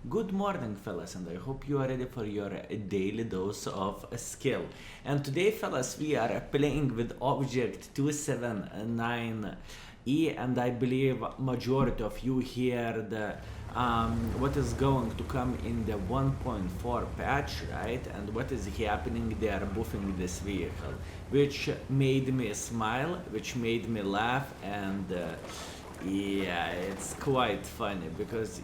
Good morning, fellas, and I hope you are ready for your daily dose of skill. And today, fellas, we are playing with object 279E, and I believe majority of you heard what is going to come in the 1.4 patch, right? And what is happening? They are buffing this vehicle, which made me smile, which made me laugh, and yeah, it's quite funny because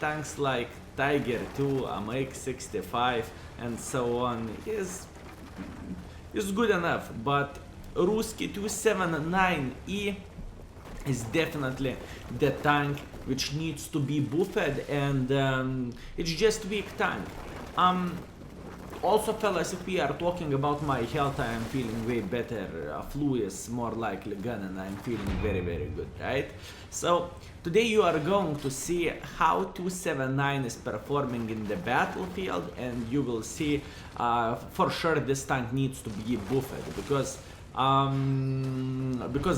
tanks like Tiger 2, MX-65, and so on is good enough, but Ruski 279E is definitely the tank which needs to be buffed, and it's just weak tank. Also, fellas, if we are talking about my health, I am feeling way better. Flu is more likely gone, and I'm feeling very, very good, right? So, today you are going to see how 279 is performing in the battlefield, and you will see for sure this tank needs to be buffed because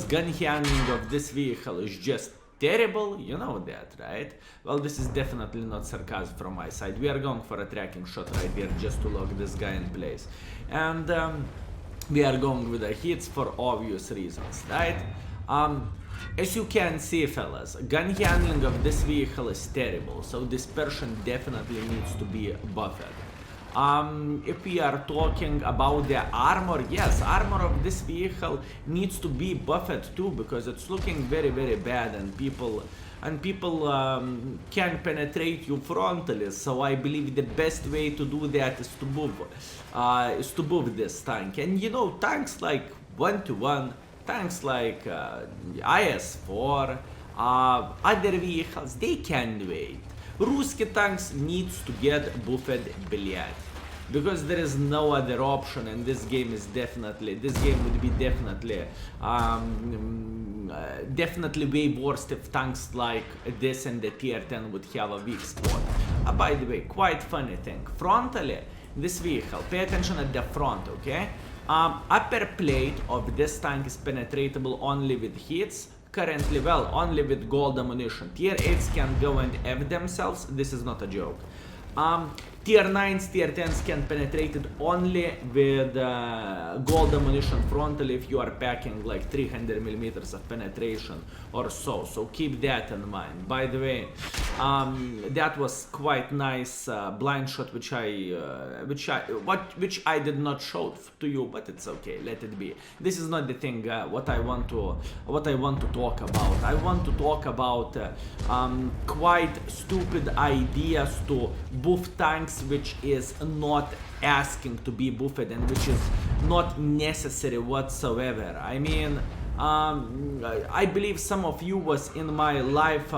gun handling of this vehicle is just terrible, you know that, right? Well, this is definitely not sarcasm from my side. We are going for a tracking shot right here just to lock this guy in place. And we are going with the hits for obvious reasons, right? As you can see, fellas, gun handling of this vehicle is terrible, so dispersion definitely needs to be buffed. If we are talking about the armor, yes, armor of this vehicle needs to be buffed too, because it's looking very, very bad, and people can penetrate you frontally. So I believe the best way to do that is to buff this tank. And tanks like 1-1, tanks like IS-4, other vehicles, they can wait. Ruski tanks needs to get buffed, блядь, because there is no other option, and this game would be definitely way worse if tanks like this and the tier 10 would have a weak spot. By the way, quite funny thing, frontally, this vehicle, pay attention at the front, okay? Upper plate of this tank is penetratable only with hits. Currently, well, only with gold ammunition. Tier 8s can go and F themselves, this is not a joke. Tier 9s, tier 10s can penetrate it only with gold ammunition frontally if you are packing like 300 millimeters of penetration or so. So keep that in mind. By the way, that was quite nice blind shot which I did not show to you, but it's okay. Let it be. This is not the thing. What I want to talk about. I want to talk about quite stupid ideas to buff tanks which is not asking to be buffed and which is not necessary whatsoever. I mean, I believe some of you was in my live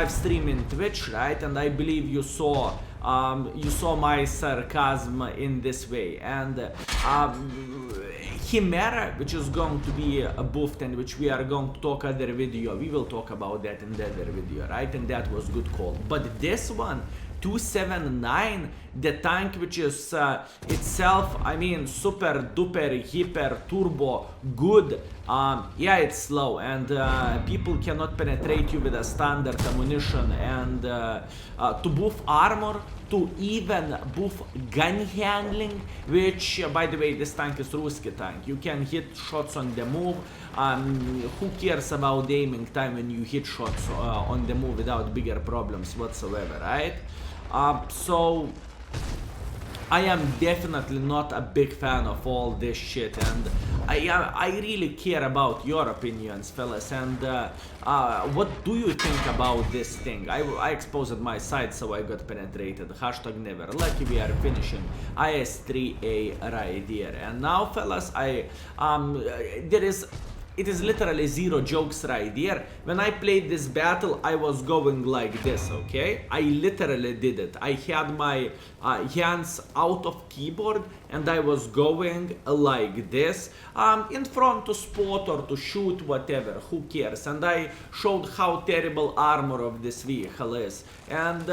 stream in Twitch, right? And I believe you saw my sarcasm in this way. And Chimera, which is going to be buffed and which we are going to talk other video, we will talk about that in the other video, right? And that was good call. But this one, 279, the tank which is itself, I mean, super duper hyper turbo good, yeah, it's slow, and people cannot penetrate you with a standard ammunition, and to buff armor, to even buff gun handling, which by the way, this tank is Ruski tank. You can hit shots on the move. Who cares about aiming time when you hit shots on the move without bigger problems whatsoever, right? So I am definitely not a big fan of all this shit, and I really care about your opinions, fellas, and what do you think about this thing? I exposed my side, so I got penetrated. Hashtag never. Lucky we are finishing IS-3A right here. And now, fellas, it is literally zero jokes right here. When I played this battle, I was going like this, okay? I literally did it. I had my hands out of keyboard and I was going like this, in front to spot or to shoot, whatever, who cares? And I showed how terrible armor of this vehicle is. And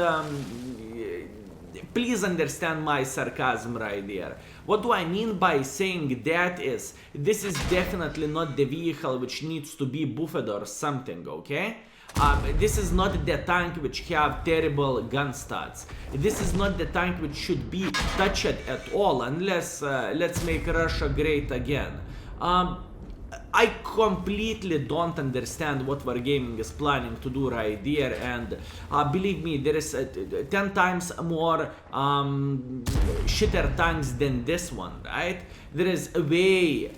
please understand my sarcasm right there. What do I mean by saying that is, this is definitely not the vehicle which needs to be buffed or something, okay? This is not the tank which have terrible gun stats. This is not the tank which should be touched at all unless let's make Russia great again. I completely don't understand what Wargaming is planning to do right there, and believe me, there is 10 times more shitter tanks than this one, right? There is way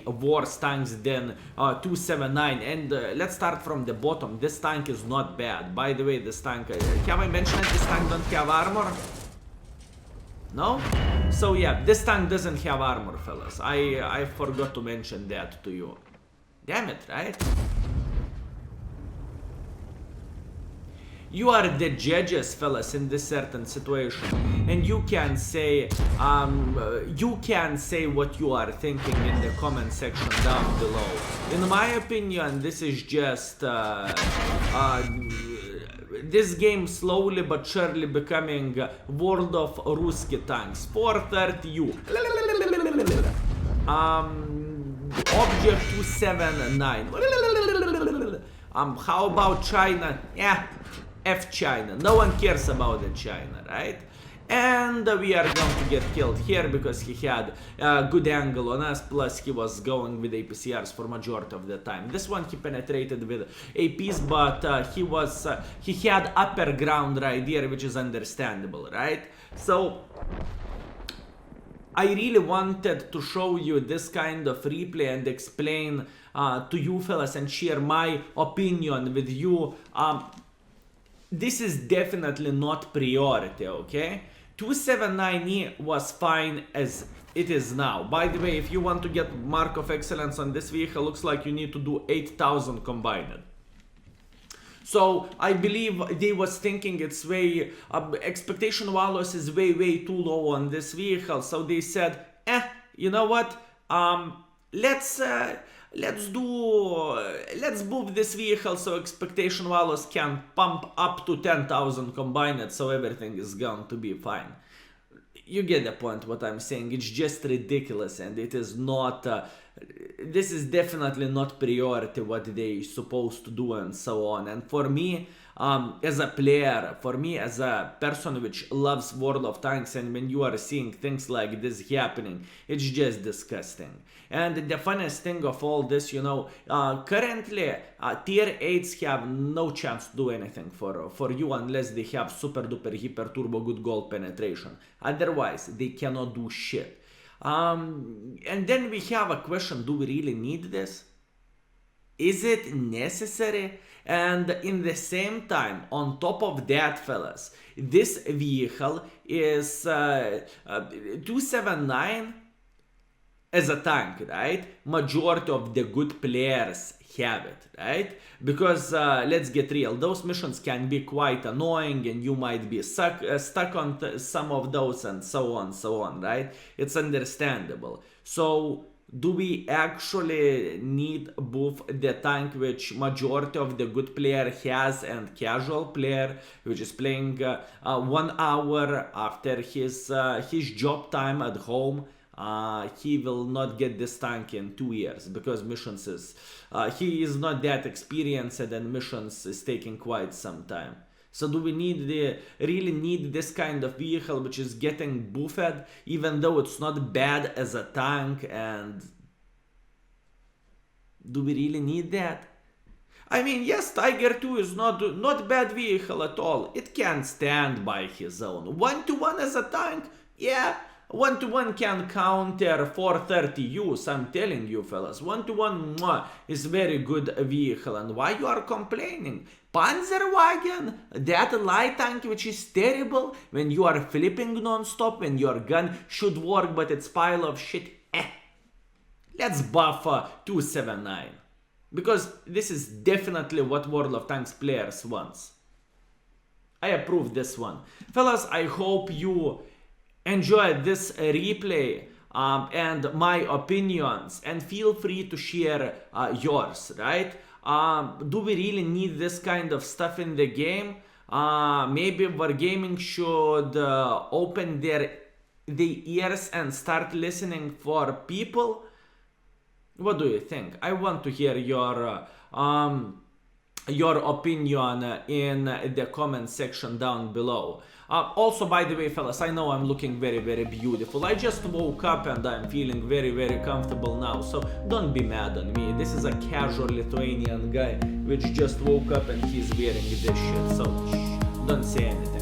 worse tanks than 279, and let's start from the bottom. This tank is not bad. By the way, this tank, have I mentioned this tank don't have armor? No? So yeah, this tank doesn't have armor, fellas. I forgot to mention that to you. Damn it, right? You are the judges, fellas, in this certain situation, and you can say what you are thinking in the comment section down below. In my opinion, this is just this game slowly but surely becoming World of Ruski Tanks. 430U. Object 279. How about China? Yeah, F China. No one cares about the China, right? And we are going to get killed here because he had a good angle on us, plus he was going with APCRs for majority of the time. This one he penetrated with APs, but he had upper ground right there, which is understandable, right? So I really wanted to show you this kind of replay and explain to you fellas and share my opinion with you. This is definitely not priority, okay? 279E was fine as it is now. By the way, if you want to get Mark of Excellence on this vehicle, looks like you need to do 8,000 combined. So I believe they was thinking it's way, expectation values is way too low on this vehicle. So they said, you know what, let's move this vehicle so expectation values can pump up to 10,000 combined, so everything is going to be fine. You get the point what I'm saying. It's just ridiculous, and it is not this is definitely not priority what they supposed to do and so on. And for me, as a player, for me as a person which loves World of Tanks, and when you are seeing things like this happening, it's just disgusting. And the funniest thing of all this, you know, currently tier 8s have no chance to do anything for you unless they have super duper hyper turbo good gold penetration. Otherwise they cannot do shit. And then we have a question, do we really need this? Is it necessary? And in the same time, on top of that, fellas, this vehicle is 279 as a tank, right? Majority of the good players have it, right? Because let's get real, those missions can be quite annoying and you might be stuck on some of those and so on, right? It's understandable. So do we actually need both the tank which majority of the good player has and casual player which is playing 1 hour after his job time at home? He will not get this tank in 2 years because missions is he is not that experienced and missions is taking quite some time. So do we really need this kind of vehicle which is getting buffed even though it's not bad as a tank? And do we really need that? I mean, yes, Tiger 2 is not bad vehicle at all. It can stand by his own. 1-to-1 as a tank, yeah. 1-to-1 can counter 430Us, I'm telling you fellas. 1-to-1 is very good vehicle. And why you are complaining? Panzerwagen, that light tank which is terrible when you are flipping non-stop, when your gun should work but it's pile of shit. Let's buff 279. Because this is definitely what World of Tanks players wants. I approve this one. Fellas, I hope you enjoyed this replay and my opinions, and feel free to share yours, right? Do we really need this kind of stuff in the game? Maybe Wargaming should open their ears and start listening for people. What do you think? I want to hear your your opinion in the comment section down below. Also, by the way, fellas, I know I'm looking very, very beautiful. I just woke up and I'm feeling very, very comfortable now, so don't be mad on me. This is a casual Lithuanian guy which just woke up and he's wearing this shit, so don't say anything.